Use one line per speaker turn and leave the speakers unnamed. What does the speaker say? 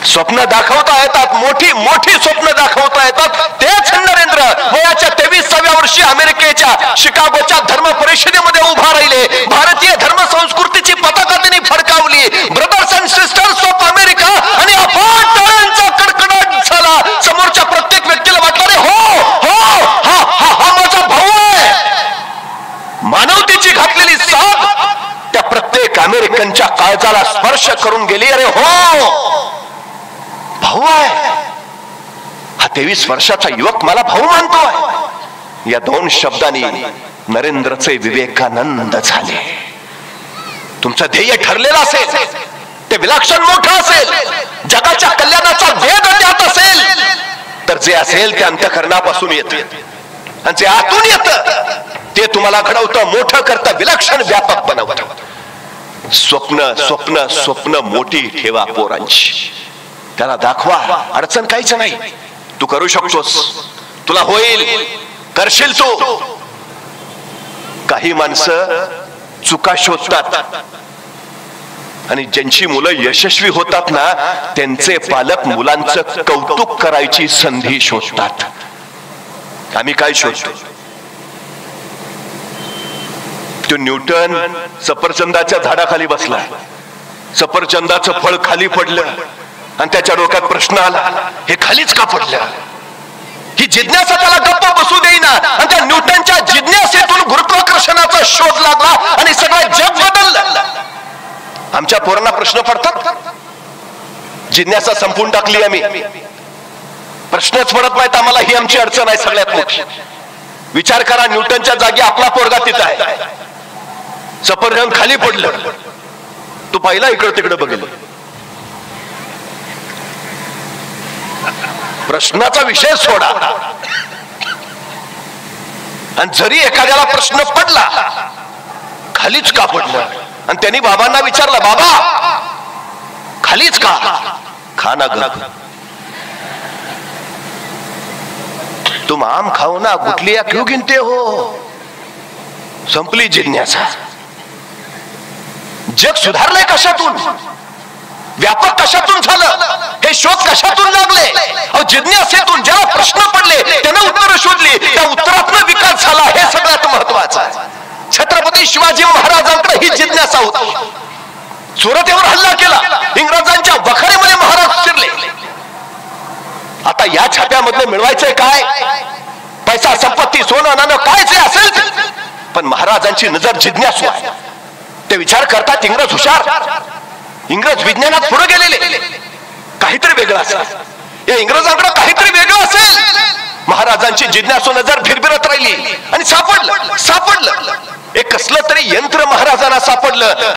स्वप्न दाखवता येतात, मोठी मोठी स्वप्न दाखवता येतात. तेच नरेंद्र वयाच्या 23व्या वर्षी अमेरिकेच्या शिकागोच्या धर्म परिषदेमध्ये उभा राहिले. भारतीय धर्म संस्कृतीची पताका त्यांनी फडकावली. Brothers and sisters of America आणि अफाट टाळ्यांचा कडकडाट झाला. समोरच्या प्रत्येक व्यक्तीला वाटलं रे हो हो हा हा हा माझा भाऊ आहे. मानवतेची घातलेली साथ त्या प्रत्येक अमेरिकनच्या काळजाला स्पर्श करून गेली. अरे हो भाऊ आहे हा. 23 वर्षाचा युवक मला भाऊ मानतोय. या दोन शब्दांनी नरेंद्रचे विवेकानंद झाले. तुमचं ध्येय ठरलेलं असेल, ते विलक्षण मोठं असेल, जगाच्या कल्याणाचा वेध त्यात असेल, तर जे असेल ते अंतःकरणापासून येतं आणि जे आतून येतं ते तुम्हाला घडवतं, मोठं करतं, विलक्षण व्यापक बनवतं. स्वप्न स्वप्न स्वप्न मोठी ठेवा पोरांची. त्याला दाखवा, अडचण काहीच नाही. तू करू शकतोस, तुला होईल, करशील तू. काही माणसं चुका शोधतात आणि ज्यांची मुलं यशस्वी होतात ना, त्यांचे पालक मुलांचं कौतुक करायची संधी शोधतात. आम्ही काय शोधतो? तो न्यूटन सफरचंदाच्या झाडाखाली बसला, सफरचंदाचं फळ खाली पडलं आणि त्याच्या डोक्यात प्रश्न आला, हे खालीच का पडलं? ही जिज्ञासा त्याला गप्प बसू देईना आणि त्या न्यूटनच्या जिज्ञासेतून गुरुत्वाकर्षणाचा शोध लागला आणि सगळं जग बदललं. आमच्या पोरांना प्रश्न पडतात, जिज्ञासा संपून टाकली आम्ही, प्रश्नच पडत नाहीत आम्हाला. ही आमची अडचण आहे सगळ्यात मोठी. विचार करा, न्यूटनच्या जागी आपला पोरगा तिथं आहे, सफरचंद खाली पडलं, तू पहिला इकडे तिकडे बघेल. प्रश्नाचा विषय सोडा. आणि जरी एखाद्याला प्रश्न पडला खालीच का पडलं आणि त्यांनी बाबांना विचारलं, बाबा खालीच का? खाना ग, तुम आम खाओ ना, गुठलियां क्यों गिनते हो? संपली जिज्ञासा. जग सुधारलंय कशातून? व्यापक कशातून झालं? हे शोध कशातून लागले? जिज्ञासेतून. ज्याला प्रश्न पडले त्याने उत्तर शोधली, त्या उत्तरातून विकास झाला. हे सगळ्यात महत्वाचं आहे. छत्रपती शिवाजी महाराजांकडे ही जिज्ञासा होती. सुरतेवर हल्ला केला, इंग्रजांच्या वखारीमध्ये महाराज शिरले. आता या छाप्यामधले मिळवायचंय काय? पैसा, संपत्ती, सोनं नाणं, काय जे असेल ते. पण महाराजांची नजर जिज्ञासू आहे. ते विचार करतात, इंग्रज हुशार, इंग्रज विज्ञानात पुढे गेलेले, काहीतरी वेगळं असेल, या इंग्रजांकडे काहीतरी वेगळं असेल. महाराजांची जिज्ञासू नजर फिरफिरत राहिली आणि सापडलं एक कसलं तरी यंत्र महाराजांना सापडलं.